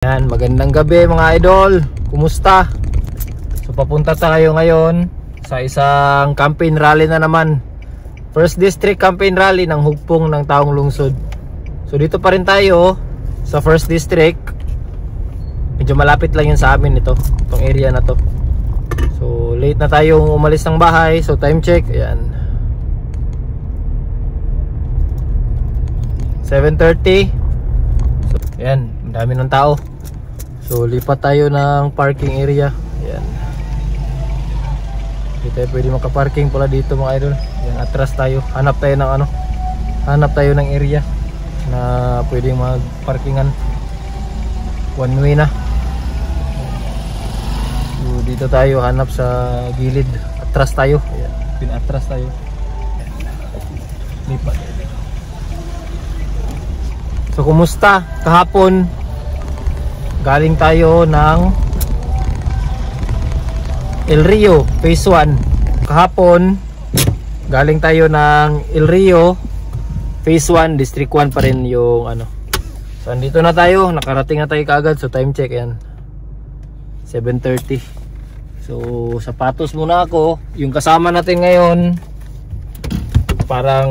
Yan, magandang gabi mga idol. Kumusta? So papunta tayo ngayon sa isang campaign rally na naman. First District Campaign Rally ng hugpong ng Taong Lungsod. So dito pa rin tayo sa First District. Medyo malapit lang yun sa amin ito, itong area na to. So late na tayong umalis ng bahay. So time check, ayan, 7:30. So ayan, dami ng tao. So lipat tayo ng parking area. Ayan, hindi tayo pwede makaparking pala dito mga idol. Ayan, atras tayo. Hanap tayo ng ano, hanap tayo ng area na pwedeng magparkingan. One way na. So dito tayo hanap sa gilid. Atras tayo. Ayan, pinatras tayo. Lipat. So kumusta? Kahapon galing tayo ng El Rio Phase 1. Kahapon galing tayo ng El Rio Phase 1, District 1 pa rin yung ano. So andito na tayo, nakarating na tayo kaagad. So time check, yan 7:30. So sapatos muna ako. Yung kasama natin ngayon, parang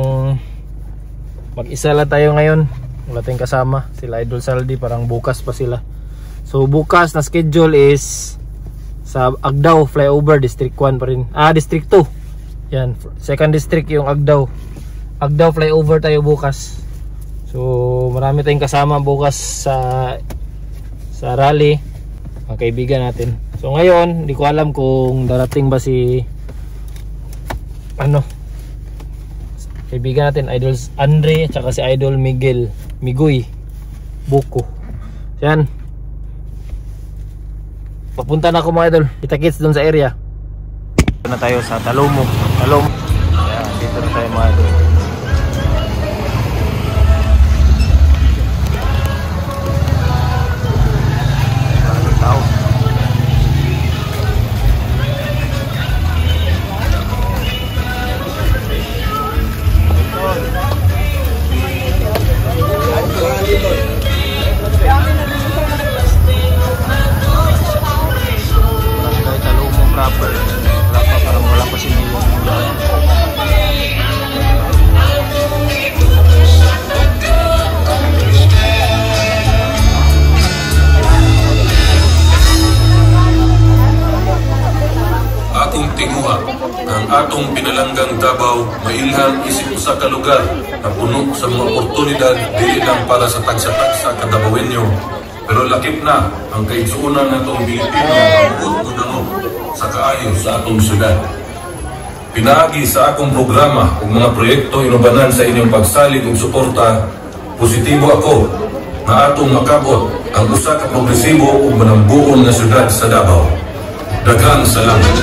mag-isa lang tayo ngayon. Wala tayong kasama. Sila Idol Saldi, parang bukas pa sila. So bukas na schedule is sa Agdao Flyover, District 1 pa rin. District 2. Yan, second district yung Agdao. Agdao Flyover tayo bukas. So marami tayong kasama bukas sa rally, mga kaibigan natin. So ngayon, hindi ko alam kung darating ba si kaibigan natin, Idol Andre, at saka si Idol Migoy Buko. Yan, papunta na ako mga idol. Kita-kits doon sa area. Dito na tayo sa Talomo. Yan, dito na tayo mga idol. Atong pinalanggang Davao, mailhan isip usa ka lugar na puno sa mga oportunidad dili lang para sa tagsa-tagsa kadabawenyo, pero lakip na ang kaigsuunan natong Pilipino ang udunano sa kaayo sa atong syudad. Pinaagi sa akong programa ug mga proyekto inubanan sa inyong pagsalig ug suporta, positibo ako na atong makabot ang usa ka progresibo ug manambuon nga syudad sa Davao. Daghang salamat.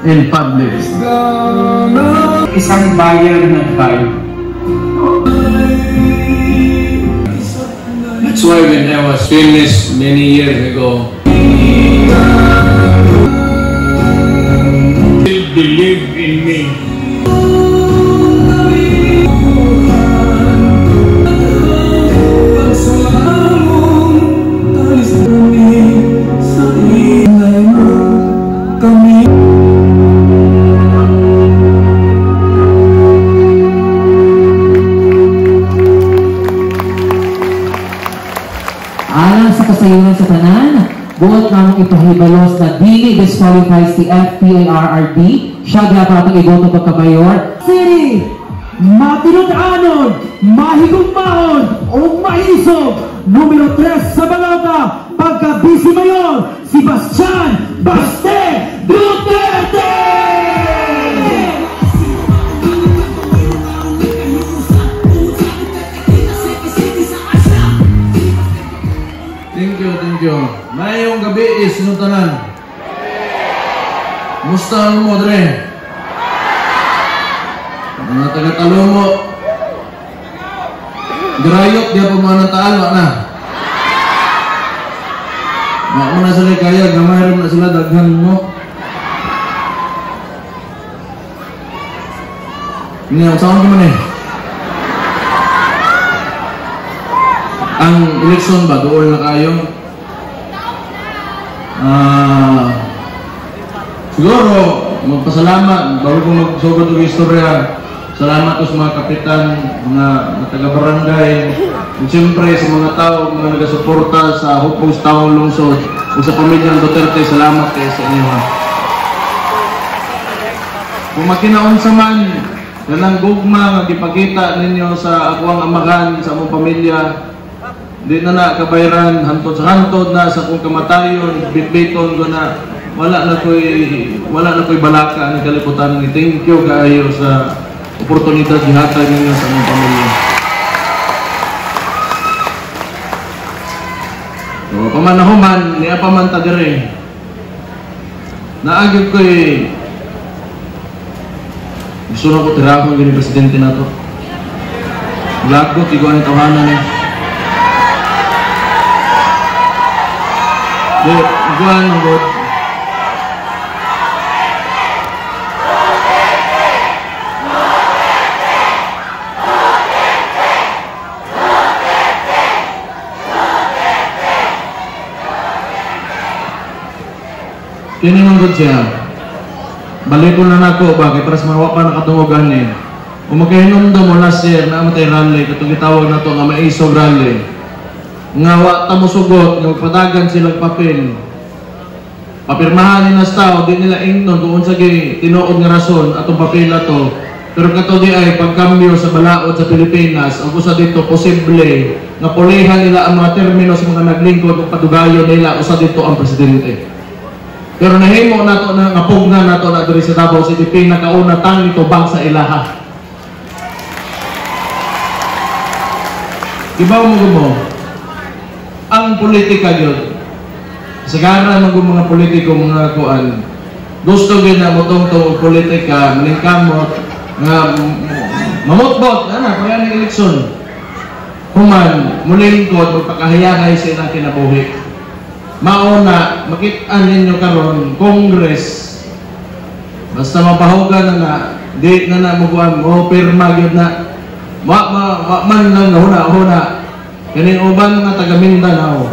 In public. Isang bayan ng tayo. That's why when I was famous many years ago, they believe in me. Alang sa kasayuran sa tanan, buot namang ipahibalos na dili disqualifies the FPARRD, siya dapat ang iboto pagkamayor. City, matinud-anon, mahigugmaon, o maisog, numero 3 sa balota, pagka-Vice Mayor, si Bastian Baste Duterte! Thank you. Mayong gabi is sinutanan. Musta mo dre? Mga taga-Talomo, Grayot, di pa mga nataal, na. Ako na sila kaya, gamay rin na sila, daghan mo. Ngayon, saan ko man eh? Ang eleksyon ba, doon na kayo? Siguro, magpasalamat, bago ko magsugod ng istorya, salamat ko sa mga kapitan, mga taga-barangay, at siyempre sa mga tao, mga nagasuporta sa Hukbong sa Taong Lungsod, o sa pamilyang Duterte, salamat kayo sa inyo. Kung makinaunsa man, yan ang gugma nga ipakita ninyo sa akwang amahan, sa among pamilya, di na kabayran, hantod sa hantod na sa kong kamatayon, bitbiton ko na wala na ko'y balaka ng kaliputan. Thank you kayo sa oportunidad gihatag ninyo sa among pamilya. So, pamanahuman, niya pa man ta dire. Naagib ko'y gusto na ko tirahon gini presidente na to. Lagot, iguan ang tawanan eh. Iguan ang god. Kini man god siya. Balik ko na nako ba kay para sa mga pa nakatungogan ni. Umakahinom do mo last year na amatay rally katong gitawag na to nga maisog rally. Nga wa ta mo sugot nga magpadagan sila papel. Papirmahan ni nas tao di nila ingnon kung unsa gi tinuod nga rason atong papel to. Pero kato di ay pagkambyo sa balaod sa Pilipinas, ang usa dito posible nga pulihan nila ang mga termino sa mga naglingkod ug padugayon nila usa dito ang presidente. Pero nahimo nato na ngapugna nato na diri sa Davao City pinakauna tang itubang sa ilaha. Ibaw mo ang politika yun. Sagara mga politiko mga kuan. Gusto gyud na motong to politika maningkamot nga mamutbot ana para ni eleksyon. Human mulingkod magpakahayahay sa ilang kinabuhi. Mauna, makita ninyo karon Congress basta mapahugan na di na muguan mo pirma gyud na man lang huna kaning uban mga taga Mindanao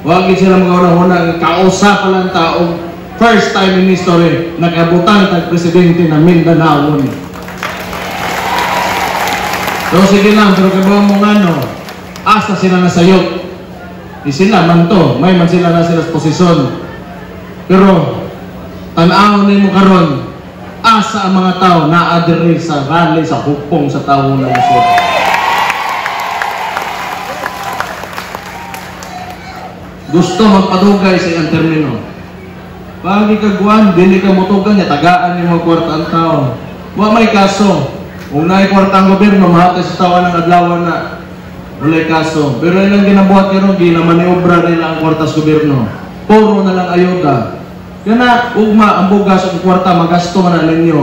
wag sila mga huna kausa pa lang tao first time in history nag-abutan tag presidente na Mindanao ni. So sige lang pero kabo mo ngano asa sila nasayop. Sila man to, may man sila na sila sa posisyon. Pero, tanaw na mo karon asa ang mga tao na adiri sa rally sa Hukbong sa Taong Lungsod. Gusto magpadugay sa iyang termino. Pagi kagwan, dili ka mutugan niya, tagaan niya mga kwarta ang tao. Wa may kaso. Kung naay kwarta ang gobyerno, mahatay sa tawa ng adlawan na walay kaso. Pero ilang ginabuhat karon di na maniobra nila ang kwarta sa gobyerno. Puro na lang ayuda. Kana ugma ang bugas ug kwarta magasto man ninyo.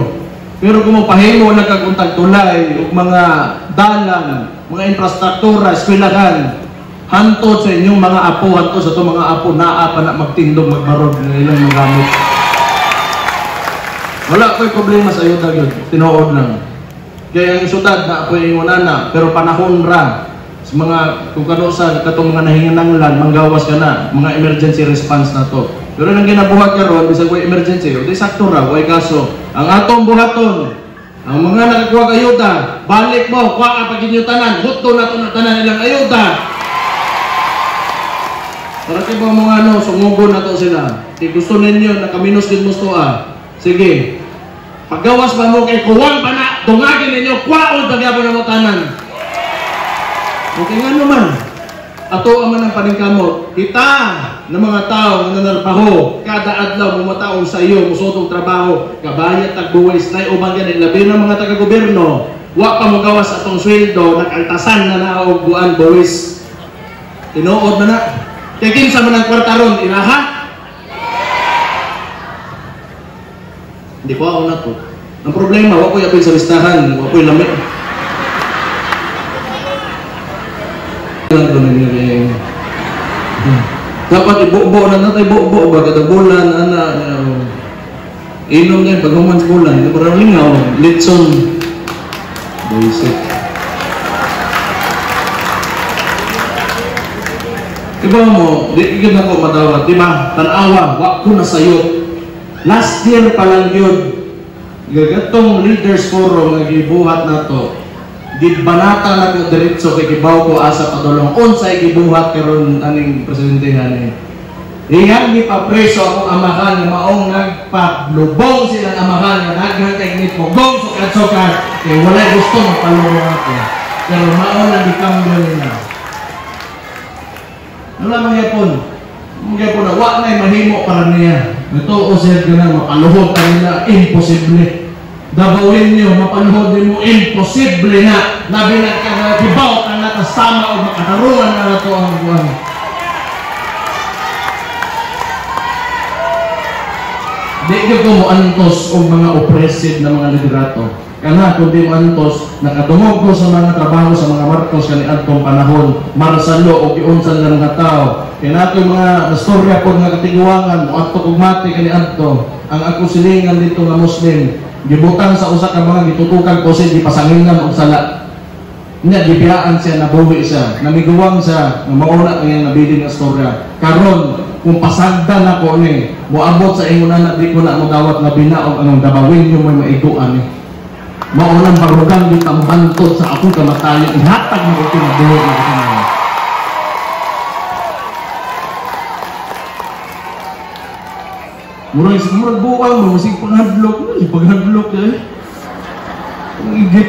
Pero kung mapahimo na kag untag tulay ug mga dalan, mga infrastruktura, eskwelahan, hantod sa inyong mga apo, hantod sa itong mga apo naa pa na magtindog magbarog ng ilang mga gamit. Wala ko'y problema sa ayuda yun. Tinuod lang. Kaya ang sudad na apoy ingunana, pero panahon ra sa mga kung kano sa katong mga nahingananglan manggawas ka na mga emergency response na to. Pero nang ginabuhat karon bisag way emergency o di sakto ra way kaso ang atong buhaton ang mga nakakuha ayuda balik mo kuha ka pag tanan hutto na to na tanan ilang ayuda para kay mga ano sumugon na to sila di gusto ninyo na kaminos din mo sige paggawas ba mo kay kuwan pa na tungagin ninyo kwaon pagyapon na mo tanan. Okay nga naman, ato ang manang paningkamot, kita ng mga tao na nanarpaho, kada adlaw mumataong sa iyo, musotong trabaho, kabayat, tagbuwis, na ubang yan, labi ng mga taga-gobyerno, wa pa mo gawas atong sweldo, nakantasan na naog buwan, buwis. Tinuod na na. Kaya kinsa man ang kwartaron, ilaha? Hindi ko ako na to. Ang problema, wa ko yapin sa listahan, wa ko lamig. Dapat ibubo na natin, ibubo ba? Kada bulan, inom na yung paghuman sa bulan. Ito parang lingaw, litson. Basic. Diba mo, di yun ako matawag, diba? Tanawa, wak ko na sayo. Last year pa lang yun. Gagatong Leaders Forum nga gibuhat na to. Di banata na ko diretso kay gibaw ko asa padulong. Unsay gibuhat karon aning presidentehan ni. Iyan ni pa preso akong amahan nga maong nagpaglubong silang amahan nga daghang technique mo. Gong sukat-sukat. Kaya wala gusto magpalubong ako. Pero maong nagikambyo nila. Wala mangyapon. Mangyapon na wak na'y mahimo para niya. Ito o sir ka na makaluhod ka nila. Imposible. Dabawin nyo, mapaluhod din mo. Imposible na. Labi na ka na kibaw ka na kasama o makatarungan na ito ang buwan. Di ko mo antos o mga oppressive na mga liderato. Kana kundi mo antos, nakatungog ko sa mga trabaho sa mga Marcos kani adtong panahon, marsalo o giunsan lang nga tao. Kaya nato mga storya po nga katiguangan, mo adto kugmati kani adto, ang ako silingan dito nga Muslim, gibutang sa usa ka mga gitutukan ko siya, gipasangingan og sala. Nya gibiyaan siya, nabuhi siya, namiguwang siya, nga mauna kaya nabiling nga storya. Karon kung pasagdan ako ni, moabot sa ingon na di ko na mo dawat nga binaog anong dabawin yung may maiguan ni. Maunang barugang di tambantod sa akong kamatayon, ihatag mo ko kinabuhi na ito na. Murag buwang mo, masing paghadlok, paghadlok eh. Ang igit.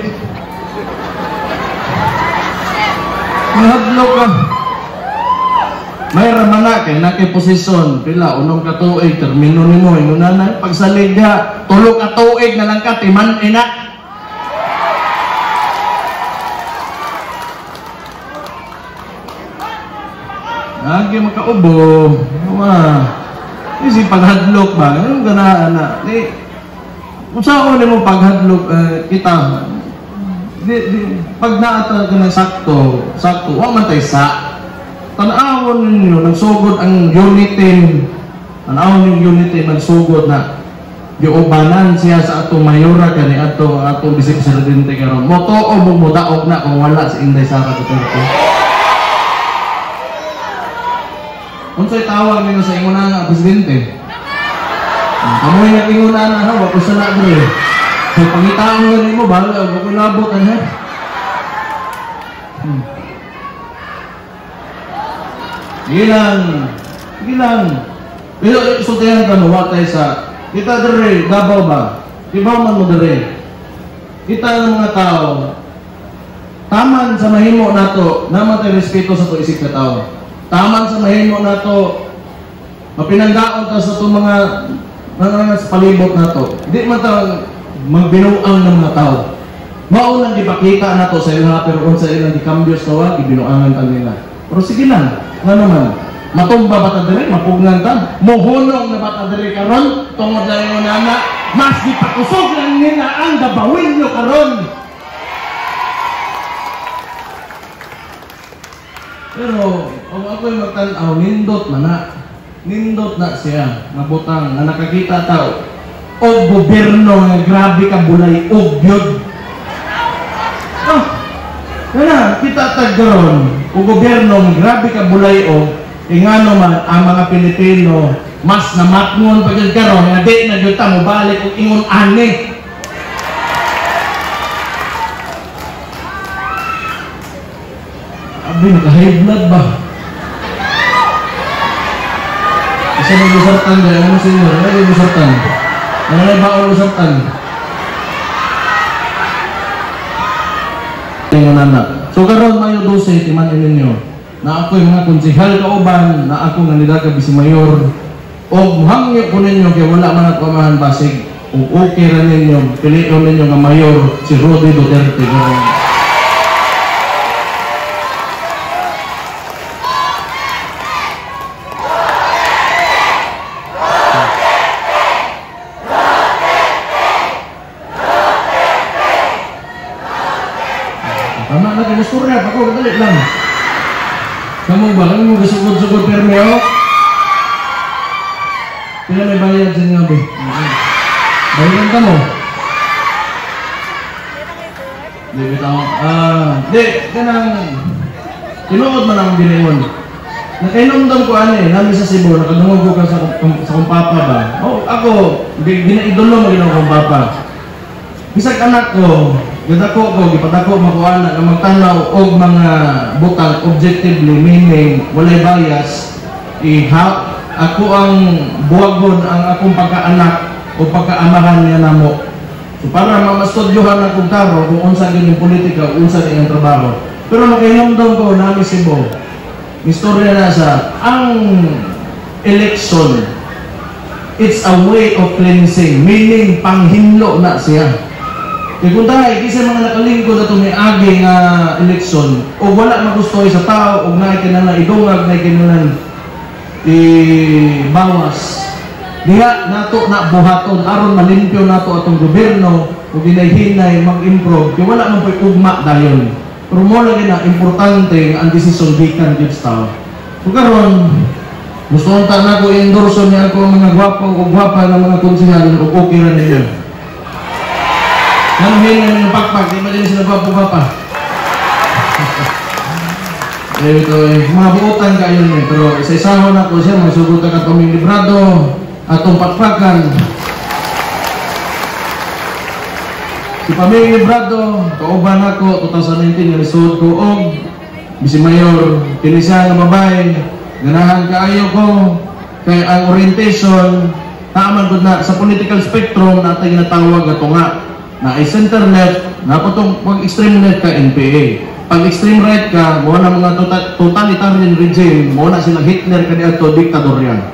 Paghadlok ka. May ramana kay nakay posisyon pila unong katuig termino nimo inuna pagsalig ka tulo ka tuig na lang ka timan ina. Lagi makaubo. Kasi paghadlok ba? Anong gana na? Kung saan mo paghadlok kita pag naata ka na sakto huwag man tayo sa tanawon ninyo, nagsugod ang unity, nagsugod na giubanan siya sa atong mayora kani atong bisik presidente karon. Motoo mo mudaog na kung wala si Inday Sara Duterte. Unsay tawag ninyo sa inguna nga presidente? Kamoy nga inguna na ha, wako sa nagre. So pangitaon nga nimo bala og kulabot ha. Gilang. Pero sutayan ka mo watay sa kita dere Davao ba? Ibaw man mo dere. Kita ng mga tao taman sa mahimo nato naman tay respeto sa tuisig ka tao. Taman sa mahimo nato mapinanggaon ta sa itong mga sa palibot nato. Di man ta magbinuang ng mga tao. Maunang ipakita nato sa ila pero kung sa ilang gikambyo sa wa gibinuangan ta nila. Pero sige lang. Nga naman, matumba ba ta diri, mapugnan ta, mohonong na ba ta diri karon, tungod lang yung nana, mas gipakusog lang nila ang dabawin nyo karon. Pero, kung ako'y magtanaw, nindot na siya, nabutang, na nakakita tao, o gobyerno nga grabe ka bulay, o gyud. Kaya kita tagkaroon, o gobyerno, grabe ka bulay o, ingano man ang mga Pilipino, mas namatngon pagkakaroon, nga di na dito mo balik o ingon ani. Abi, naka-high blood ba? Isa na lusartan dyan, ano sinyo? Ano yung lusartan? Ano na ba ang lusartan? So karon mayo 12 timan ninyo na ako yung mga konsehal kauban na ako nga nidaga bisi mayor o muhangyo ko ninyo kaya wala man ako amahan basig o okay ra ninyo piliyon ninyo nga mayor si Rodi Duterte karon. Tama na kayo surya, ako kadali lang. Kamu ba? Kamu mo gasugod-sugod permeo? na may bayad sa nga, be. Bayaran ka mo. Di bitaw. Di, kanang tinuod man ang biningon. Nakainomdom ko namin sa Cebu, nakadungog ko sa kong papa ba. Ako, ginaidolo mo ginawa kong papa. Bisag anak ko, gidako ko, gipadako makuha na magtanaw og mga butang objectively, meaning walay bias. Ako ang buwagon ang akong pagkaanak o pagkaamahan niya namo. So para mamastudyohan akong karo kung unsa gyud yung politika, unsa gyud ang trabaho. Pero nakainomdom ko namin Cebu. Istorya na sa ang election, it's a way of cleansing, meaning panghinlo na siya. Kaya kung tayo, kasi mga nakalingkod na itong may agi nga eleksyon, o wala magustoy sa tao, o naikinanan idungag, naikinanan ibawas, diha nato na buhaton, aron malimpyo nato atong gobyerno, o ginay-hinay, mag-improve, kaya wala man po'y ugma dayon. Pero mo lagi na importante ang desisyon gikan gyud sa tao. Kung karon gusto ko na ko endorso niya ako mga gwapo o gwapa ng mga konsehal o okay ra ninyo. Namin ng pagpag, di ba din sila gwapo-gwapa? Ito mga buotan kayo niya, pero isa-isaho na ko siya, masugot ka kaming librado, atong patpakan. Si Paming Librado, kauban ako, 2019, nalisod ko og Bisi Mayor, kinisa nga babae, ganahan kaayo ko, kay ang orientation, taaman ko na sa political spectrum natin ginatawag ato nga, na ay center left, na potong pag extreme left ka, NPA. Pag extreme right ka, mo na mga totalitarian regime, mo na silang Hitler ka diadto, diktador yan.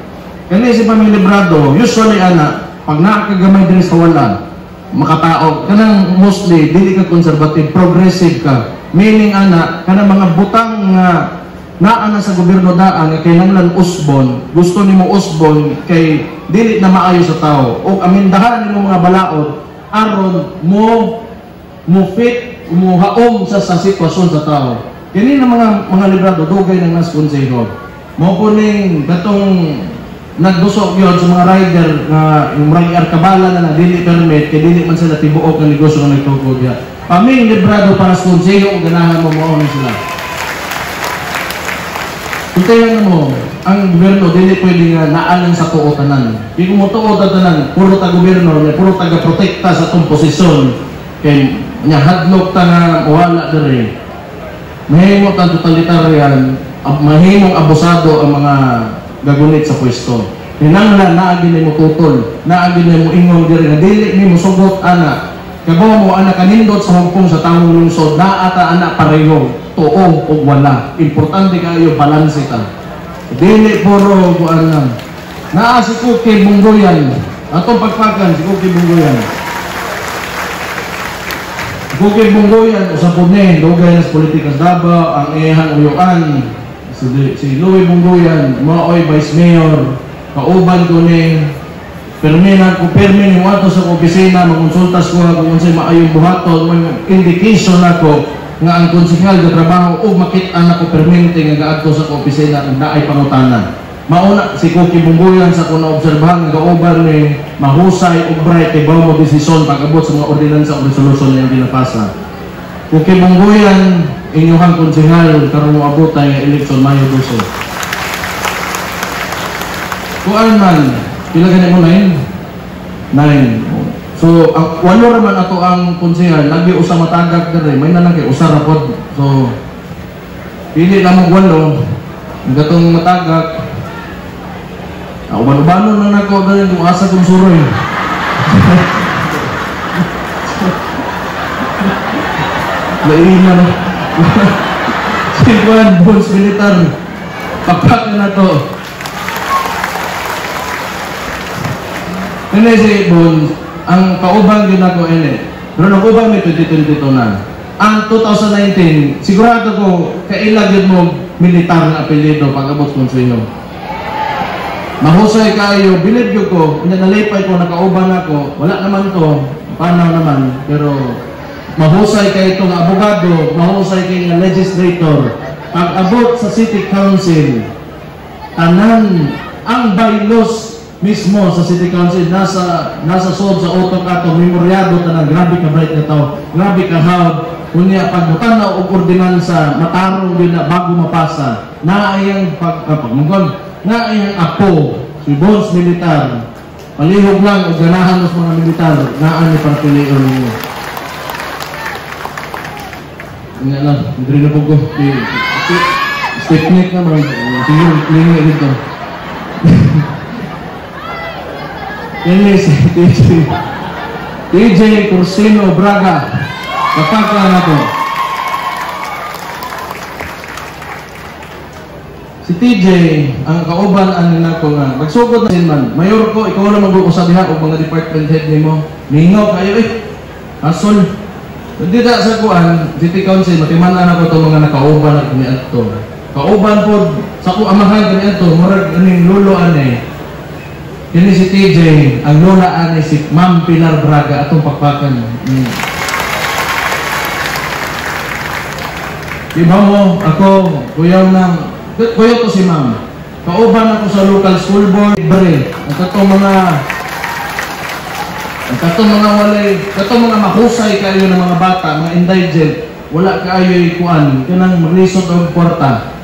Kani si Paming Librado, usually pag nakakagamay din sa wala, makatao, kanang mostly dili ka conservative, progressive ka, meaning kanang mga butang nga naa na sa gobyerno daan nga kinahanglan usbon, gusto nimo usbon kay dili na maayo sa tao o amindahan nimo mga balaod aron mo fit mo haom sa sitwasyon sa tao. Kini na mga librado dugay nang nas konseho mo po ning datong nagdusok yun sa mga rider na yung marang arkabala na dili permit kaya dili man sila tibuok ng negosyo na nagtukod yan. Paming librado para sa konseyo o ganahan mo na sila. Kuntayan mo, ang gobyerno dili pwede nga naalang sa tuotanan. Di kung mo tuotanan, puro ta gobyerno, puro taga-protekta sa itong posisyon kaya niya hadlok ta nga wala na rin. Mahimot ang totalitarian, mahimong abusado ang mga gagunit sa pwesto. Hinanglan naagi ni mo tutol, naagi ni mo ingong diri nga dili ni mo sugot Kabaw mo kanindot sa Hong Kong sa tawong lungsod, naata pareho, tuong o wala. Importante kayo balanse ta. Dili puro kuan lang. Naa si Cookie Bunggoyan. Atong pagpakan si Cookie Bunggoyan. Cookie Bunggoyan usapon ni dugay nas politika sa Davao, ang iyang uyuan. Si Louie Bunggoyan, maoy vice mayor, kauban ko ni perminan ko permin mo ato sa opisina, mangonsultas ko kung unsay maayong buhaton, may indication ako nga ang konsehal nga trabaho o makita na ko permente nga gaadto sa opisina ang naay pangutanan. Mauna si Cookie Bunggoyan sa kuna obserbahan nga kauban ni mahusay ug bright kay bawo mo desisyon pag-abot sa mga ordinansa o resolusyon nga ginapasa. Cookie Bunggoyan, inyong konsehal karon mo abot ay election Mayo 12. Kuan man, pila gani mo 9? So, walo raman ato ang konsehal, lagi usa matagak dere, may nalaki usa ra pod. So, pili lang mo walo, gatong matagak. Uban-ubanon na nako dere kung asa kong suroy. Lain na. Sikuan, Bones Militar. Papak na to. Ini si Bones, ang kauban din ako pero nag-ubang may 2022 na. Ang 2019, sigurado ko, kailag yun mo militar na apelido pag-abot konseyo. Mahusay kayo, believe ko, nalipay ko, nakauban ako, wala naman to, paano naman, pero mahusay kayo itong abogado, mahusay kayo ng legislator. Pag abot sa city council, tanan ang bylaws mismo sa City Council, nasa sood sa utok ato, memoryado tanang grabe ka bright na tao, grabe ka hawd, kunya pagbutan na og ordinansa, matarong din na bago mapasa, naayang pagmungkon, naayang apo, si Bones Militar, palihog lang o ganahan ng mga militar, naan ni pagpilion ninyo. Nga lang, hindi na po ko, technique naman, siguro, lingi dito. Ini si TJ Cursino Braga, kapag na to. Si TJ, ang kauban nila ko nga, magsugod na sinman. Mayor ko, ikaw na mag-uusap diha o mga department head nimo. Mingaw kayo asol. Hindi na sa kuan, City Council, matimanan ako itong mga nakauban at kanian to. Kauban po, sa ko amahan kanian to, murag aning luluan Kini si TJ, ang lola ani si Ma'am Pilar Braga, atong pakpakan. Diba mo, ako, kuyaw ko si Ma'am. Kauban ako sa local school board, bare. At katong mga mahusay kayo ng mga bata, mga indigent, wala kaayo'y kuan, kanang maglisod og kwarta.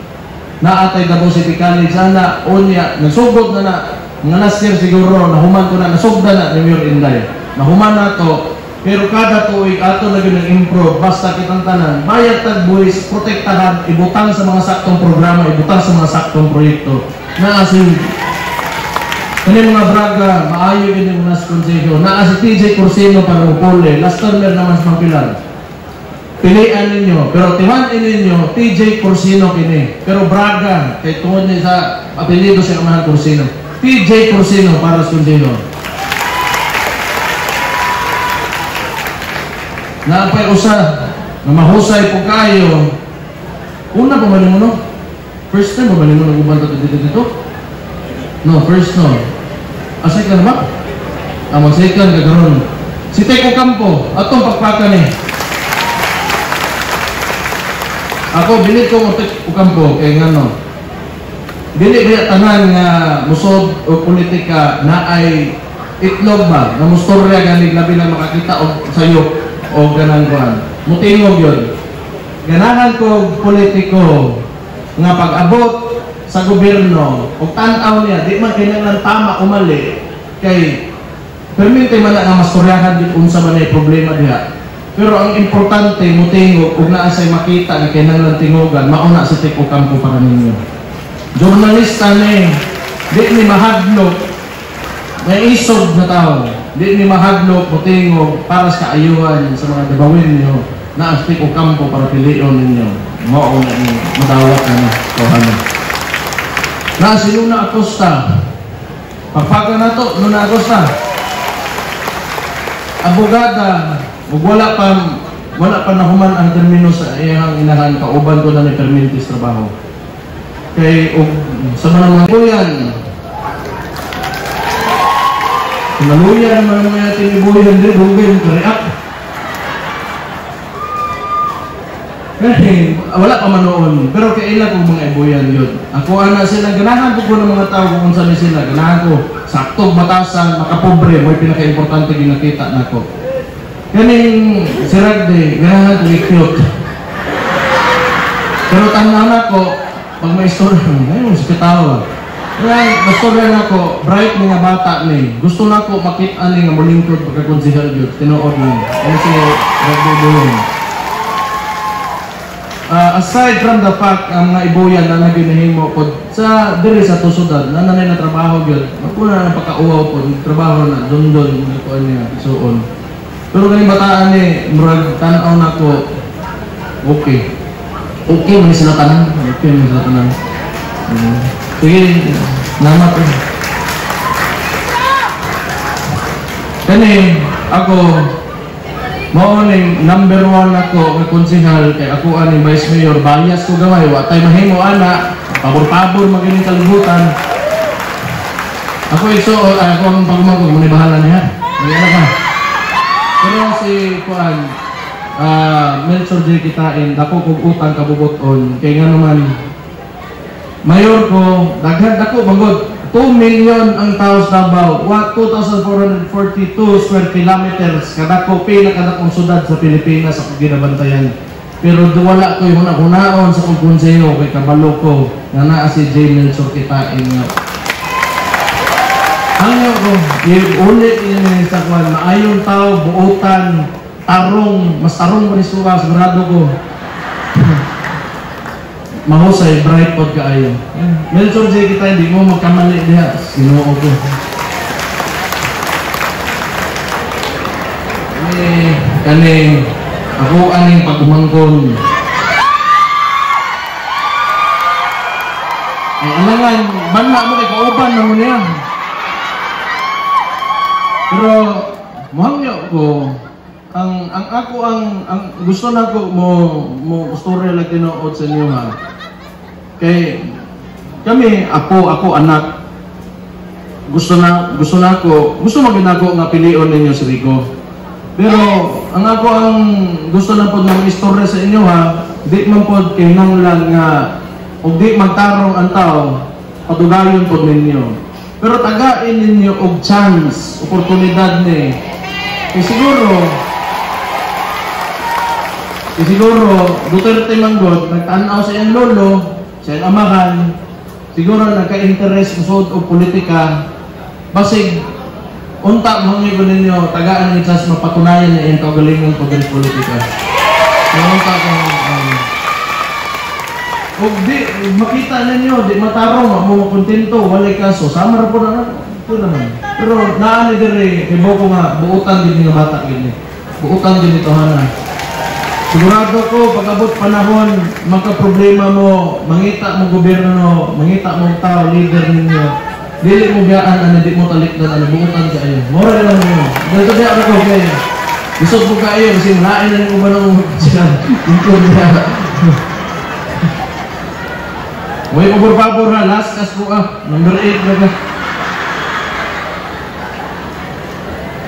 Naatay Davao City College, sana, unya, nasugod na mga last year siguro, nahuman ko na, nasugda na ni Mayor Inday. Nahuman na to, pero kada tuig ato na yun improve, basta kitang tanan, bayad tag buwis, protektahan, ibutang sa mga saktong programa, ibutang sa mga saktong proyekto. Naasin, kani mga Braga, maayo yun yung nas konseho. Naasi TJ Cursino para upole, last termer naman sa Pilar. Pilian ninyo, pero tiwanin ninyo, TJ Cursino kini. Pero Braga, kay tungod niya sa apelido sa kamahan Cursino. TJ Cursino para sa konseho. Naapay usa, na mahusay po kayo. Una po ba mo no? First time po ba mo nag-ubanta dito? No, first no. Asay ka na ba? Mag-second ka karon. Si Teco Campo, atong pagpaka ni. Ako, bilit ko mo Teco Campo, kaya nga no. Bilit kaya tanan nga musod o politika na ay itlog ba? Na mustorya ganig labi lang makakita o sayo o ganang kuhan. Mutingog yun. Ganahan ko politiko nga pag-abot sa gobyerno o tanaw niya, di man kailangan tama o mali kay perminte man nga mastoryahan din unsa man ay problema diha. Pero ang importante mutingog ug naa say makita nga kinahanglan tingogan mauna sa Teco Campo para ninyo. Journalista ni di ni mahadlok may isog na tao, di ni mahadlok mutingog para sa kaayuhan sa mga Dabawin niyo na ang Teco Campo para pilion ninyo. Mao na ni madawat na kuhanan. Na si Luna Acosta, pagpaga na to, Luna Acosta, abogada, wala pa nahuman ang termino sa iyang inahan, kauban ko na ni permintis trabaho. Kay, sa mga buyan, naluyan naman mga tinibuyan din, bugin, kariak. Kasi wala pa man noon, pero kailan ko mga ibuyan yun. Ako ana sila, ganahan ko ng mga tao kung saan sila, ganahan ko saktong batasan, makapobre, may pinaka-importante ginakita na ko. Kaning si Ragde, ganahan ko i-cute. Pero tanahan ako, pag may istorya, ngayon si katawa. Kaya istorya na ko, bright mga bata ni, gusto na ko makita ni nga mulingkod pagkakonsihal yun, tinuod na. Ano si Ragde doon? Aside from the fact ang mga ibuyan na naginahimo po sa diri sa tusudan na nanay na trabaho gyud magpuna na pagkauwaw po trabaho na dondon na ko niya isuon pero kani bataan ni murag tan-aw na ko okay man sila tanan sige salamat kani ako mao ni number 1 ako nga konsehal kay ako ani Vice Mayor bias ko gamay wa tay mahimo ana pabor-pabor magining kalibutan ako isuo ako ang pagmangkog mo ni bahala niya wala ka pero si kuan Melchor J. Kitain dako kog utang kabubuton kay nga naman mayor ko daghan dako bangod 2 million ang tao sa Davao, 2,442 square kilometers, kada ko pinakadakong syudad sa Pilipinas ako ginabantayan. Pero wala ko yung hunaon sa kong konseyo kay kabalo ko na naa si J. Nelson Kitain nga. Hangyo ko, ulit yun sa kwan, maayong tao, buotan, tarong, mas tarong pa ni Suwa, sigurado ko. Mahusay, bright pod kaayo. Nelson J. Kitain, di mo magkamali diha, sinuo ko. Kaning, ako aning pagumangkon. Alangan, banla mo kay kauban na mo niya. Pero mahangyo ko ang gusto nako mo storya lang tinuod sa inyo ha. Kay kami ako anak gusto maginako nga pilion ninyo si Rico. Pero ang gusto lang pod ng istorya sa inyo ha, di man pod kinahanglan nga og di magtarong ang tao, padugayon pod ninyo. Pero tagain ninyo og chance, oportunidad ni. Siguro Duterte manggod nagtanaw sa iyang lolo, sa iyang amahan, siguro nagka-interest usod og politika. Basig unta mangyay ko ninyo tagaan ni chance mapatunayan na iyang kaugalingon pag politika. Unta ko og di makita ninyo, di matarong mo kontento, walay kaso, sama ra po na ito naman. Pero naani dire kay ko nga buutan din nga bata gini. Buutan din ito hana. Sigurado ko pag-abot panahon magka-problema mo, mangita mo gobyerno, mangita mo tao leader ninyo. Dili mo gaan di mo talikdan buutan kayo. Mora lang mo. Dito di ako kay. Gusto mo kayo kasi lain na ng ubanong sila. May pabor-pabor ha, last kas po number 8 na ka.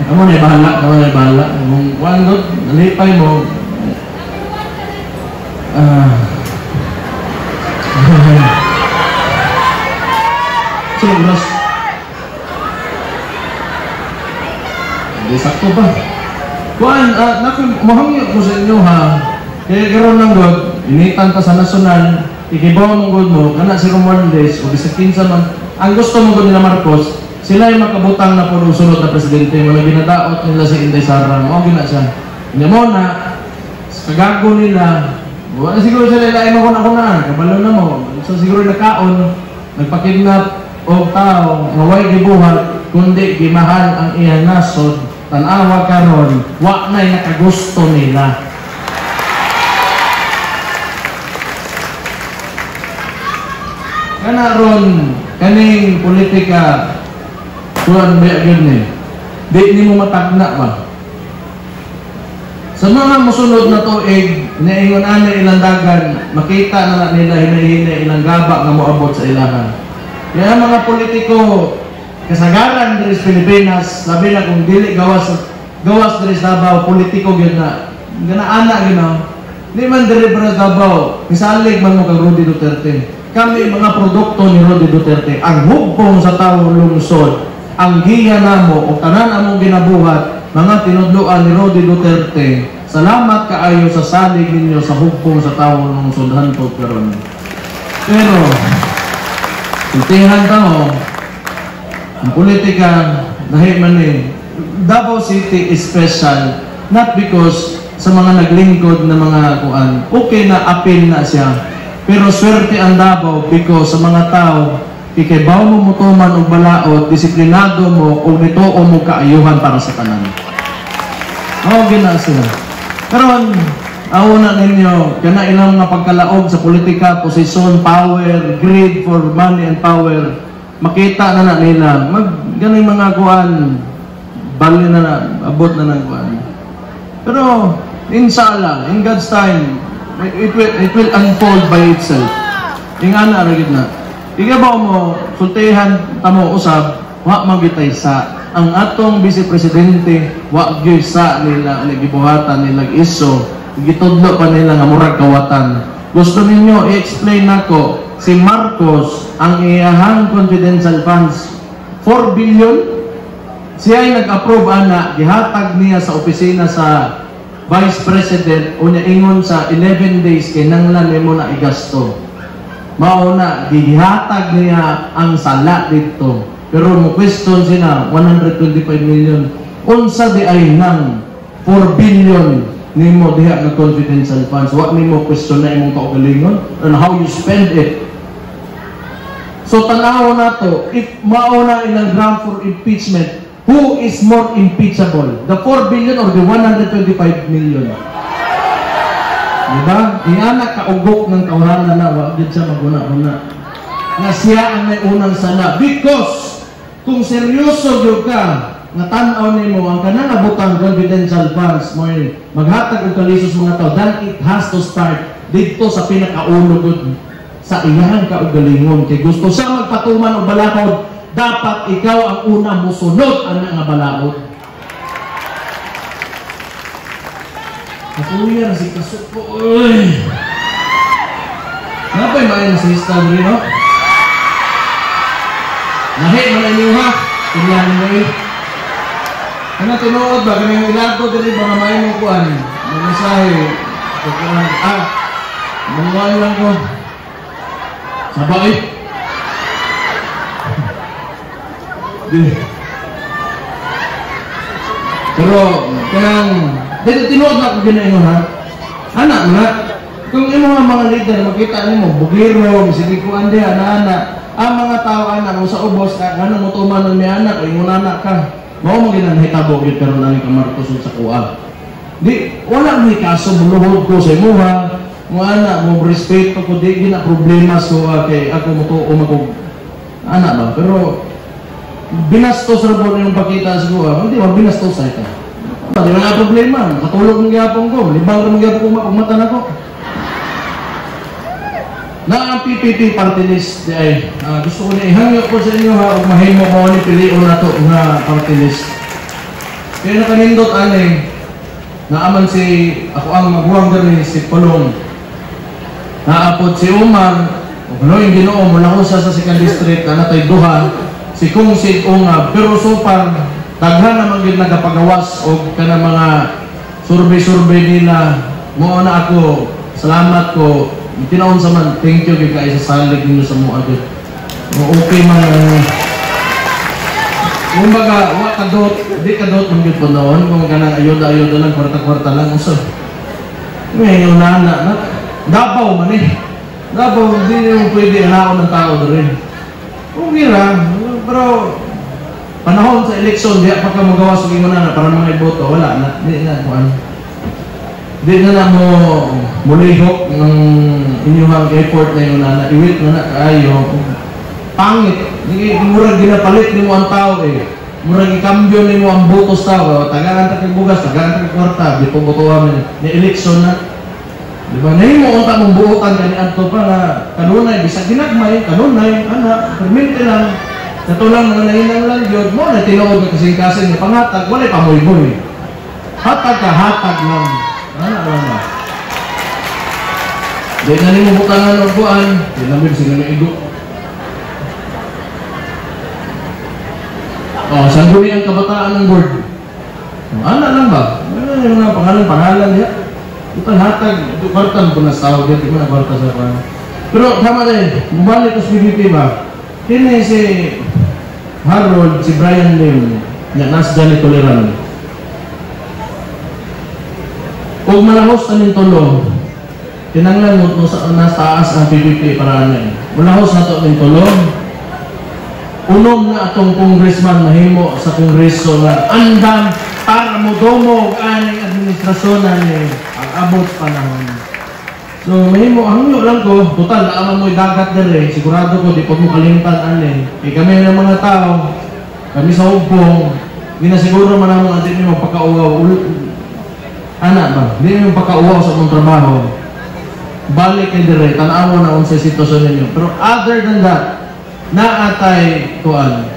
Kamu na bahala. Kung wandot, nalipay mo. Sobras. Hindi sakto ba? Kuan, mahangyo ko sa inyo ha. Kaya karoon ng God, initan ka sa nasyonal, ikibaw mong God mo, kana si Romualdez, o bisag kinsa man, ang gusto mong God nila Marcos, sila yung makabutang na punong sunod na presidente, mga ginadaot nila si Inday Sara, o gina siya. Hindi mo na, sa kagago nila, wala siguro sila ilain mo kuna-kunaan, kabalo na mo, so siguro nakaon, nagpakidnap o tao, ngaway gibuhat, kundi gimahal ang iyang nasod, tanawa karon, wa na'y nakagusto nila. Kana ron, kaning politika, kuwan ba yun eh, di mo matagna ba? Sa mga musunod na tuig, naingon-ana ilang dagan, makita na nila hinahinay ilang gaba nga moabot sa ilahan. Kaya mga politiko, kasagaran diri sa Pilipinas, labi na kung dili gawas diri sa Davao, politiko gyud na. Ganaana ginaw. Di man diri sa Davao, misalig man mo kag Rudy Duterte. Kami mga produkto ni Rudy Duterte, ang hugpong sa tawo lungsod, ang giya namo o tanan among ginabuhat, mga tinudloan ni Rudy Duterte. Salamat kaayo sa salig ninyo sa hugpong sa tawo lungsod hantud karon. Pero tintihan tao, ang politika dahil man Davao City is special, not because sa mga naglingkod na mga kuan, okay na apil na siya. Pero swerte ang Davao because sa mga tao, ikibaw mo mutuman o balaod, disiplinado mo o nitoo mo kaayuhan para sa tanan. Gina sila. Karon, auna ninyo, kana ilang mga pagkalaog sa politika, posisyon, power, greed for money and power, makita na nila, ganing mga kuan, bali na abot na ng kuan. Pero, inshallah, in God's time, it will unfold by itself. Ingana aragid na. Igabaw mo, sultihan tamo usab, wa magitay sa ang atong vice presidente, wa gyud sa nila gibuhatan nila iso, gitudlo pa nila nga murag kawatan. gusto ninyo i-explain nako si Marcos ang iyahang confidential funds 4 billion siya ay nag-approve ana gihatag niya sa opisina sa Vice President o niya ingon sa 11 days kay nanglan mo na igasto mao na gihatag niya ang sala dito pero mo question sila 125 million unsa di ay nang 4 billion nimo diha na confidential funds wa nimo question na imong kaugalingon on how you spend it. So tanaw na to if mao na ilang ground for impeachment, who is more impeachable, the 4 billion or the 125 million? Diba? Iyanak kaugok ng kawahanan na wa gid siya maguna-una nga siya ang may unang sala because kung seryoso gyud ka nga tan-aw nimo ang kanang abutang confidential funds mo maghatag og kalisos mga tao, then it has to start dito sa pinakaulo gud sa iyang kaugalingon kay gusto siya magpatuman og balakod dapat ikaw ang una mosunod ana nga balaod. Katuya na si Kasuko. Uy! Napay maay na si history, no? Nahi mo na inyo ha? Tingnan mo eh. Ano tinuod ba? Kanyang ilato dili ba na maay mo kuhan? Magmasahe. Manguan lang ko. Sabay. Pero, kanyang dito tinuod na ako ginayon ha? Anak na, kung yung mga leader, makita nimo bugiro, misigikuan diya, anak ang mga tao anak mo sa ubos, ano mo tuman ng may anak, ingon anak ka. Mao mo ginanahitabo gid karon ani ka Marcos sa kuha. Di wala may kaso buluhod ko sa imuha. Mo anak mo respeto ko di gina problema so kay ako mo tuo magog anak ba pero binastos ra po yung pakita sa kuha. Hindi mo binastos sa ita. Di wala problema. Katulog ng gyapon ko, libang ng gyapon ko mata na ko. Na ang PPP party list ay gusto ko na ihangyo ko sa inyo ha ug mahimo ko ni pilion nato nga party list. Kaya nakanindot ani naaman si ako ang maghuwang diri si Pulong. Naapod si Umar ug no yung Ginoo mula ko sa second district ana tay duha si Kung Sid Ungab pero so far daghan naman gid nagapagawas og kana mga survey nila mo na ako salamat ko tinaon sa man, thank you kay sa salig ninyo sa mga agad. Okay man. Kumbaga, wa kadot, di kadot mong yun po noon, kung ganang ayuda lang, kwarta-kwarta lang, usap. Ngayon na, Dabaw man eh. Dabaw, hindi yung pwede anaon ng tao doon. Okay lang, pero panahon sa eleksyon, di pa ka magawa sa na para mga iboto, wala na, di na, di na mo mulihok ng inyong effort na yun na iwit na kayo pangit murag ginapalit ni mo ang tao murag ikambyo ni mo ang butos tao tagaan ta kay bugas tagaan ta kay kwarta di po botohan ni eleksyon na di ba na mo unta mong buotan kani adto pa na kanunay bisag ginagmay kanunay ana permit lang natulang na nahinang lang gyud mo na tinuod ka kasing-kasing ni pangatag wala pa moy-moy hatag ka hatag lang ano. Di na ni mo butangan o buwan, di namin sila na igo. Sangguni ang kabataan ng board. Anak lang ba? Ano yung mga pangalan niya? Ito hatag, ito kwartan po na tawag yan, di mo na kwarta sa pan. Pero tama din, bumalik ko sa BBP ba? Kini si Harold, si Brian Lim, na nasa dyan ni Toleran. Kung malahos na tulong, tinanglan mo nasa taas ang PBP para ano malahos na ito ng tulong. Unom na itong congressman mahimo sa kongreso na andam para mo domog aning administrasyon na ang abot panahon. So mahimo, hangyo lang ko, total naaman mo dagat dere, sigurado ko di po mo kalimtan anin. Kami ng mga tao, kami sa hugpong, ginasiguro man naman atin yung pagkauwaw. Anak ba? Hindi yung pagkauwaw sa mong trabaho. Balik kay dire, tanaw na unsay sitwasyon ninyo. Pero other than that, naatay kuan,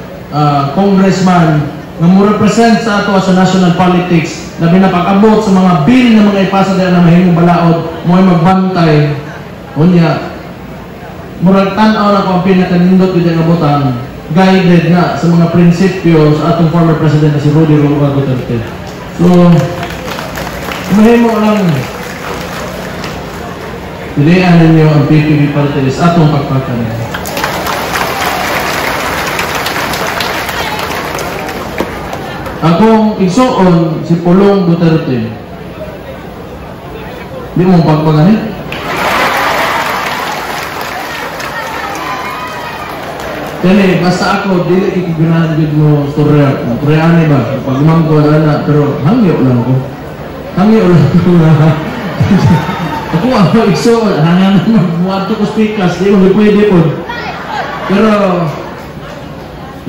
congressman na mo represent sa ato sa national politics na binapag-abot sa mga bill na mga ipasa dahil na mahimong balaod mo ay magbantay Unya, murag tan-aw na ko ang pinakanindot ko dyan abutan, guided na sa mga prinsipyo sa atong former president na si Rudy Romualdez Duterte. So, mahimo lang pilihan ninyo ang PPP party list atong pagpakan. Akong igsuon si Pulong Duterte. Di mo pagpaganit? Kani, basta ako, dili kikigunahan din mo storya. Koreane ba? Pag umangko na, pero hangyo lang ko. Hangyo lang ko na. Ako igsuon, hangyan na magbuhat ko speakers, di mo pwede po. Pero,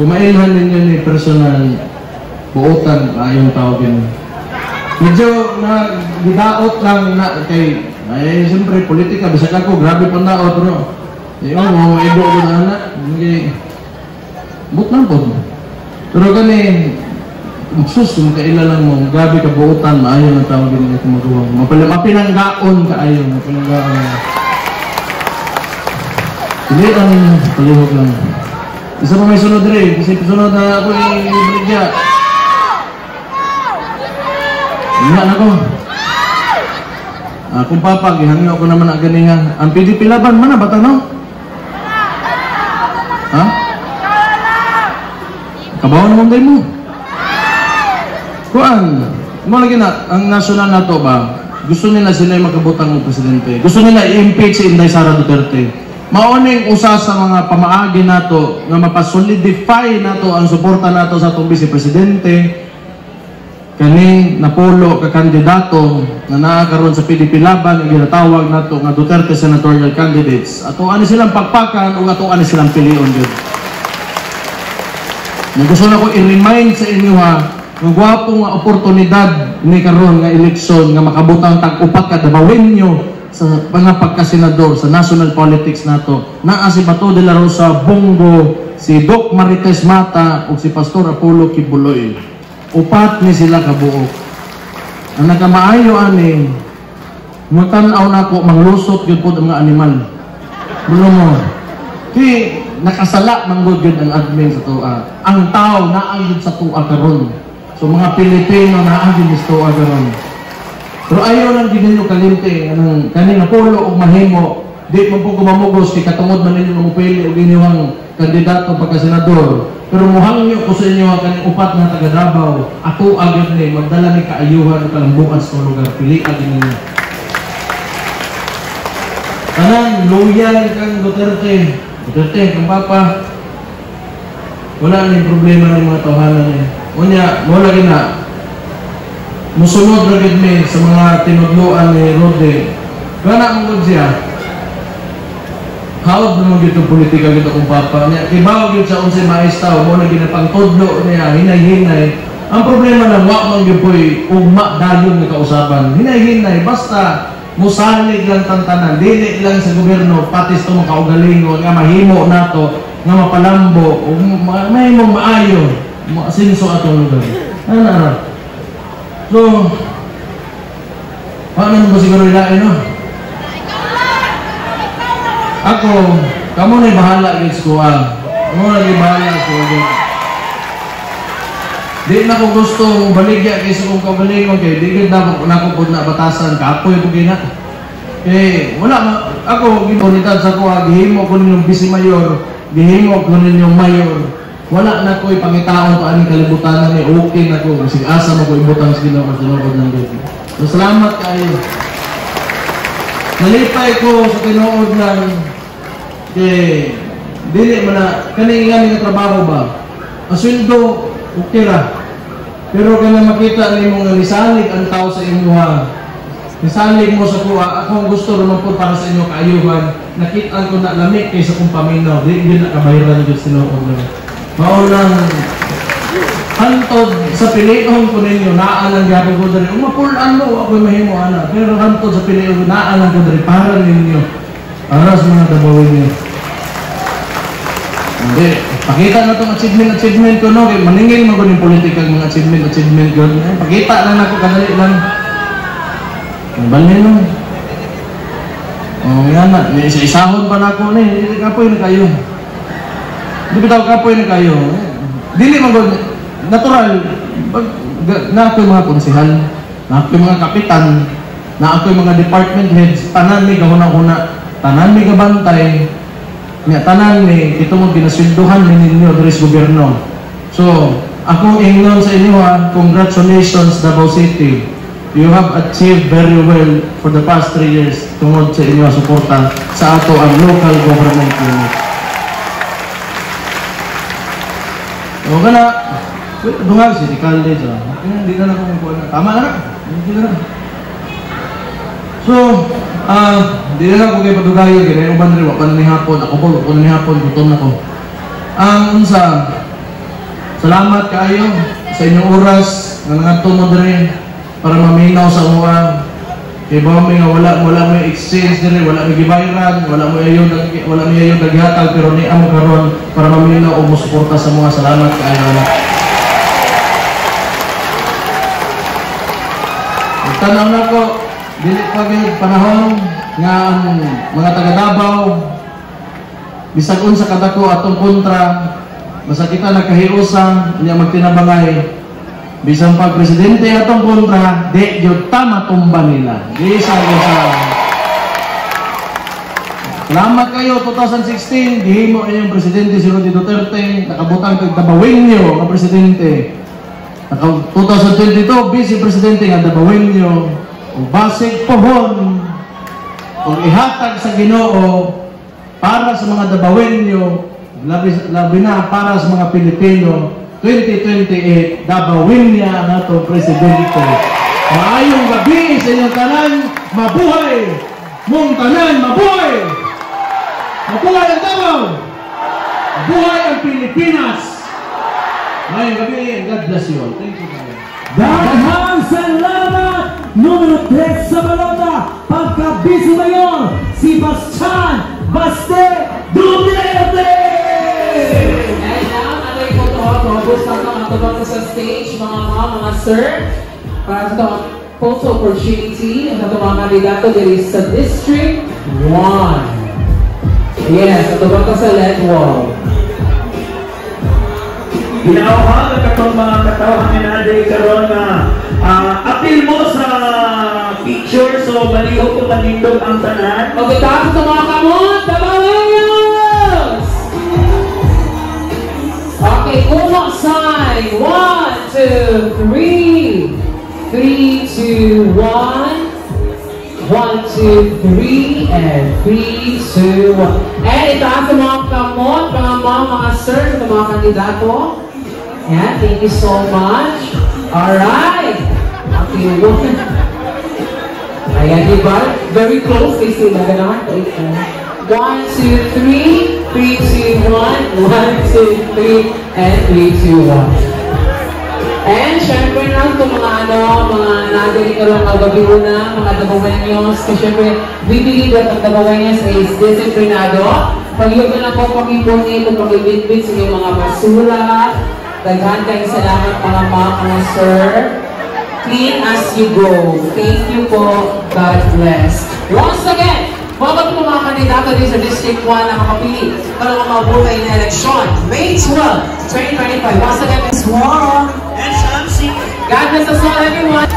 kumailhan ninyo ni personal buotan ayong tawagin. Medyo na gidaot lang na kay siyempre politika bisag ako grabe pa daot pero mo maido ko na anak hindi but lang po pero gani sus kaila lang mo grabe ka buotan maayo na tawagin nito magawa mapinanggaon ka ayo mapinanggaon hindi lang palihog lang isa pa may sunod rin kasi sunod na ako i-brigya. Hindi na ko. Kung papa, gihangyo ako naman ang ganingan. Ang PDP laban, mana ba tanong? Ha? Kabaw naman day mo. Kuan, mo lagi na, ang national na to ba, gusto nila sila magkabutang ng presidente. Gusto nila i-impeach si Inday Sara Duterte. Mauning usa sa mga pamaagi nato nga mapasolidify nato ang suporta nato sa atong vice-presidente. Kani napulo ka kandidato na naakaroon sa PDP laban ang ginatawag nato nga Duterte senatorial candidates. Ato ani silang pagpakan o ato ani silang pilion gyud. Gusto na ko i-remind sa inyo ha, nga gwapo nga oportunidad ni karon nga eleksyon nga makabutang tag-upat ka Dabawenyo sa mga pagkasenador sa national politics nato. Naa si Bato de la Rosa Bongo, si Doc Marites Mata ug si Pastor Apollo Kibuloy. Upat ni sila kabuok. Ang nakamaayo ani, mutanaw na ko manglusot yun po ang mga animal. Bulo mo. Kaya nakasala ng good ang admin sa tuwa. Ang tao naagid sa tuwa karon. So mga Pilipino naagid sa tuwa karon. Pero ayaw lang din ninyo kalimte anong kanina polo o mahimo. Di mo po kumamugos kay katungod man ninyo mupili o inyong kandidato pagka-senador. Pero muhangyo ko sa inyo ang kanyang upat na taga Davao. Ako agad ni magdala ni kaayuhan o kalambukan sa lugar. Pili agad ninyo. Kanang loyal kang Duterte. Duterte, kang papa. Wala nang problema ng mga tawanan niya. Unya, mo lagi na. Musunod agad ni sa mga tinudluan ni Rode. Kana mong siya. Hawag naman dito politika dito kung papa niya. Kibaw dito sa 11 Maestaw, mo na ginapangtodlo niya, hinay-hinay. Ang problema lang, wak man yun po'y ugma dayon ng kausapan. Hinay-hinay, basta musalig lang tantanan, dili lang sa gobyerno, patis ito makaugalingo, nga mahimo nato, nga mapalambo, mahimo maayo, sinso atong lugar. Ano na? So, paano ba siguro ilain, no? Ako, kamo na bahala gid ko Kamo na bahala ko. Di na ko gusto baligya kay sa kong kaugalingon kay di gid na ko pud na batasan kapoy ko gina. Kay wala ako ginunitad sa ko gihimo ko ninyong vice mayor, gihimo ko ninyong mayor. Wala na ko ipangitaon pa aning kalibutan ni okay na ko sig asa mo ko ibutang sa Ginoo sa loob ng Dios. So salamat kayo. Nalipay ko sa tinuod ng dili man na kani nga trabaho ba ang sweldo okay ra pero kaya makita nimo nga lisalig ang tao sa imo ha lisalig mo sa kuha akong gusto naman po para sa inyo kaayuhan nakita ko na lamig kaysa kung paminaw di na kabayaran Diyos tinuod na maulang hantod sa pilion ko ninyo naalang gapon ko dali umapulan mo ako'y mahimo ana pero hantod sa pilion naalang ko dali para ninyo aras mga Dabawin niyo. Hindi. Pakita na itong achievement ko, no? Maningil mo ko ng politikal mga achievement ko. Pakita lang ako, kadali lang. Balhin mo. Yan na, isa-isahon pa na ako ni, hindi kapoy na kayo. Hindi bitaw kapoy na kayo. Dili man gud natural. Na ako mga konsehal, na ako mga kapitan, na ako mga department heads, tanan mi gahuna-huna, tanan mi gabantay, niya tanan mi ito mo ginasweldohan ninyo diri sa gobyerno. So, ako ingnon sa inyo ha, congratulations Davao City. You have achieved very well for the past 3 years tungod sa inyo suporta sa ato ang local government unit. O ka na, dungal si Kalde dyan. Hindi na lang kung na. Tama na. Hindi na lang. So, hindi na lang kung kayo padugayo. Kaya uban rin, wapan ni hapon. Ako po, wapan ni hapon. Gutom na ko. Unsa, salamat kayo sa inyong oras na nangatong mo rin para maminaw sa mga iba may nga wala may exchange dire, wala may gibayran, wala may ayon naghatag pero ni amo karon para maminaw o musuporta sa mga salamat kaayo. Tanaw na ko dili pa gyud panahon nga ang mga taga Davao bisag unsa kadako atong kontra basta kita nagkahiusan niya magtinabangay. Bisan pag presidente atong kontra, di yun matumba nila. Di sa salamat kayo, 2016, gihimo inyong presidente si Rodney Duterte, nakabutang kagtabawin nyo ang presidente. 2022, vice presidente nga tabawin nyo, o basig pohon, o ihatag sa Ginoo para sa mga tabawin nyo, labi na para sa mga Pilipino. 2028, dabawin niya ang atong presidente. Maayong gabi sa inyong tanan, mabuhay! Mong tanan, mabuhay! Mabuhay ang Davao! Mabuhay ang Pilipinas! Maayong gabi, and God bless you all. Thank you. Daghang salamat! Numero 3 sa balota, pagka-Vice Mayor, si Bastian Baste Duterte! Gusto na matulog sa stage, mga sir, para sa photo opportunity sa mga kandidato diri sa District 1. Yes, matulog sa LED wall. Ginauhan na katong mga katawhan ni Naday karon na apil mo sa picture, so baliho ko manindog ang tanan. Okay, tapos sa mga kamot, Davao! Okay, kuha sign. 1, 2, 3. 3, 2, 1. 1, 2, 3. And 3, 2, 1. And itaas sa mga kamot, mga sir, sa mga kandidato. Yeah, thank you so much. Alright. Okay, 1. Ayan, diba? Very close. They say na ganahan. 1, 2, 3. 3, 2, 1, 1, 2, 3, and 3, 2, 1. And syempre lang itong mga nagaling ka lang kagabi una, mga Davaoeños, kasi syempre, we believe that ang Davaoeños is disciplinado. Pag-iog na lang po pag-ipunit o pag-ibit-bit sa inyong mga basura. Daghan kayong salamat mga sir. Clean as you go. Thank you po. God bless. Once again, mga mga kandidato din sa District 1 na makapili para mabuhay na eleksyon. May 12, 2025. Once again, Ms. Wong and Shamsi. God bless us all, everyone.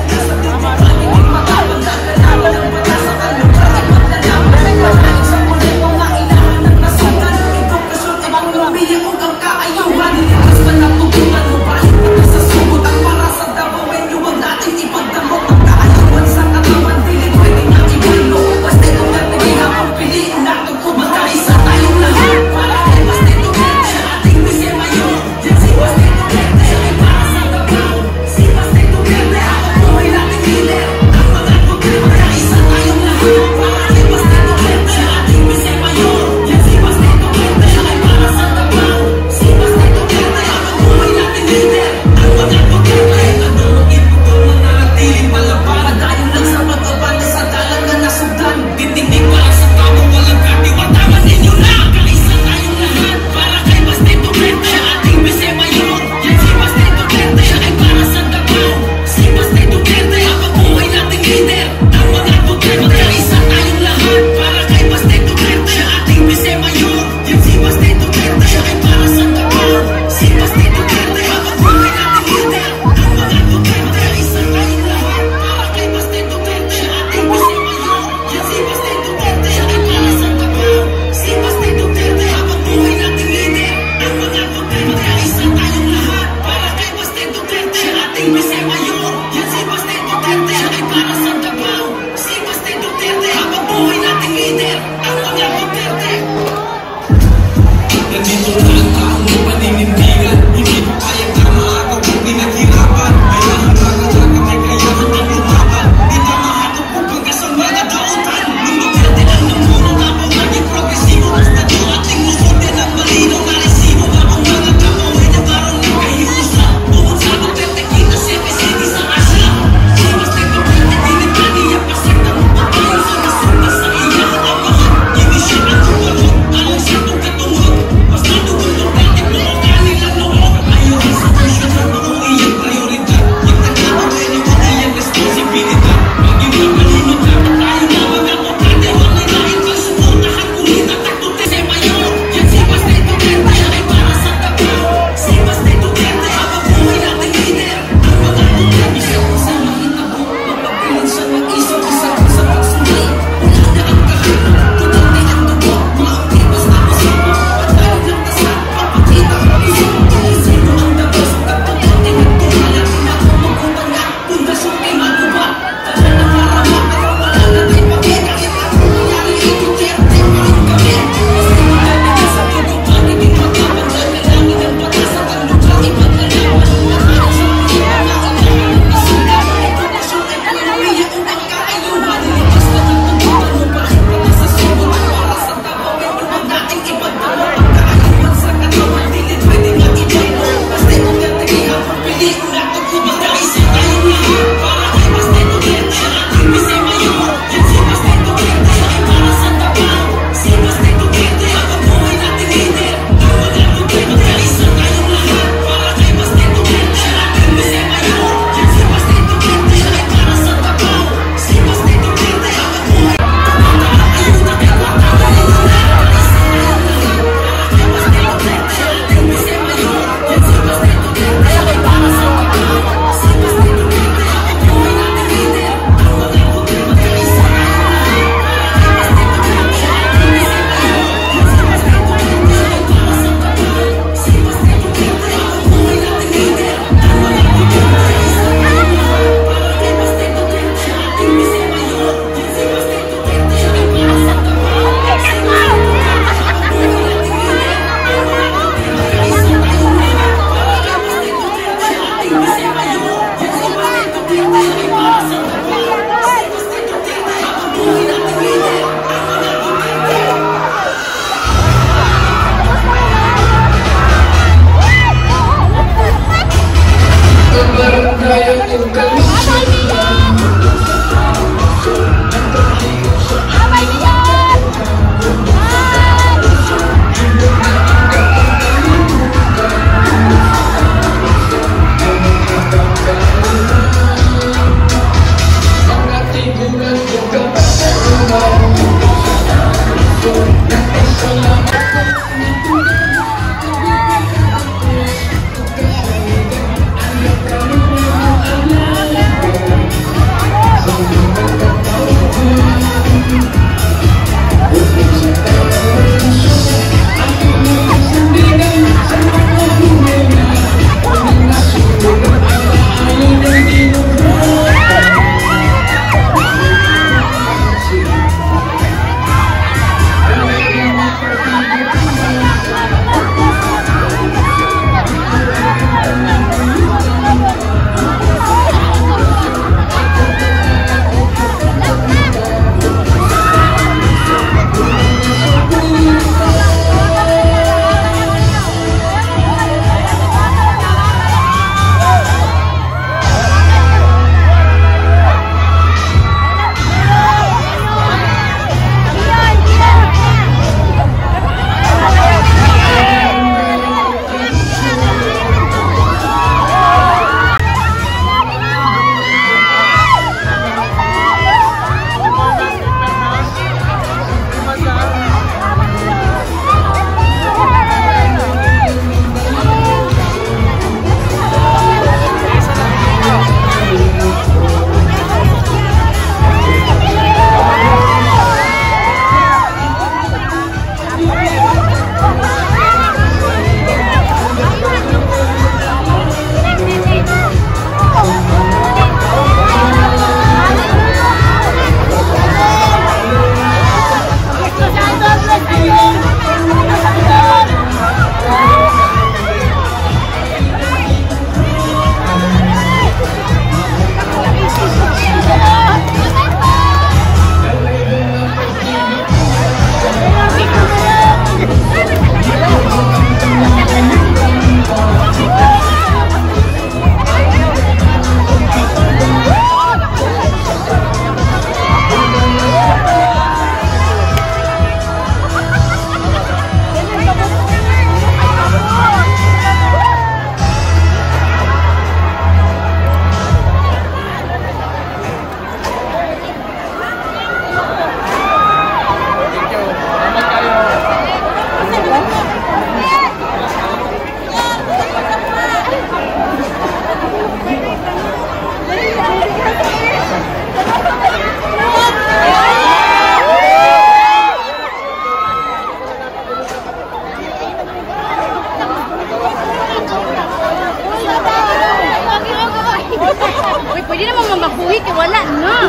Pwede naman magbuhi kaya wala na.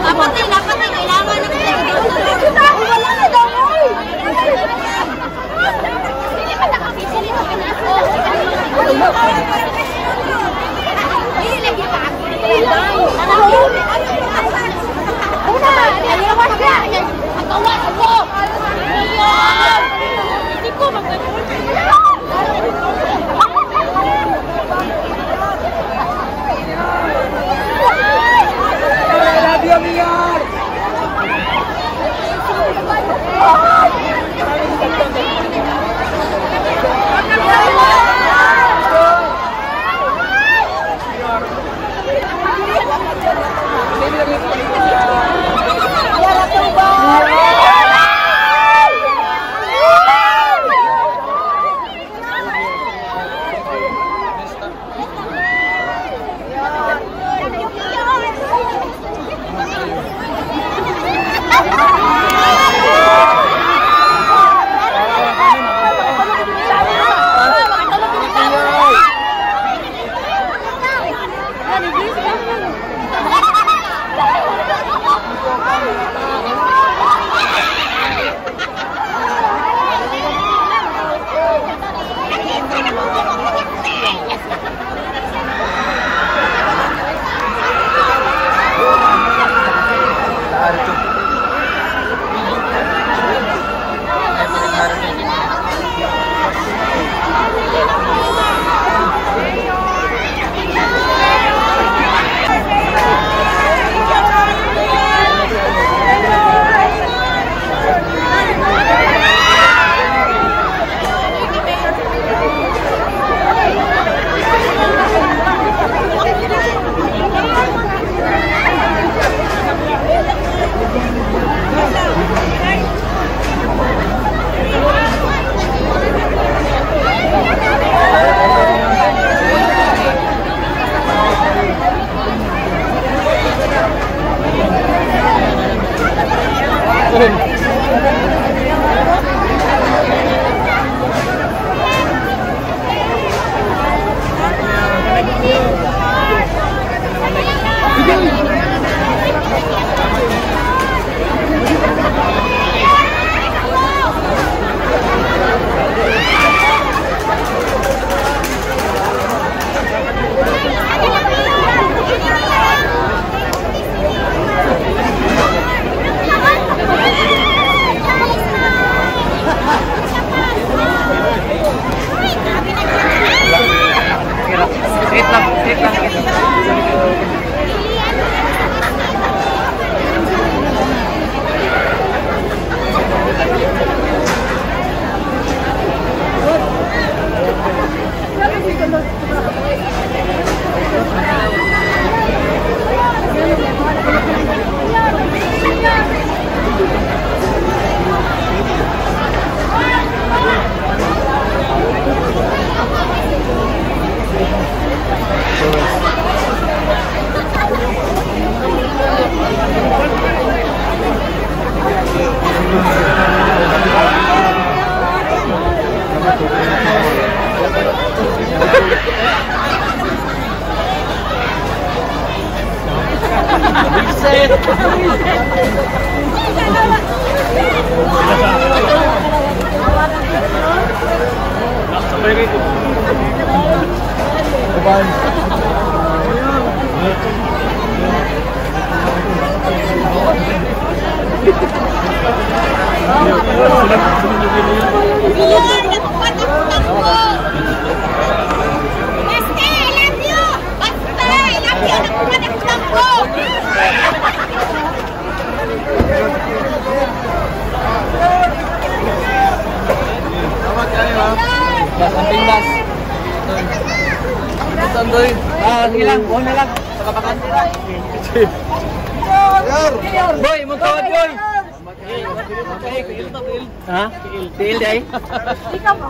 Dapat ay kailangan na wala na daw. Dili pa nakakit sila sa pinaso. Dili lagi pa. Agawan ko! Hindi ko Boy, mutawad boy. Ha? Tiil day. Ikaw ba?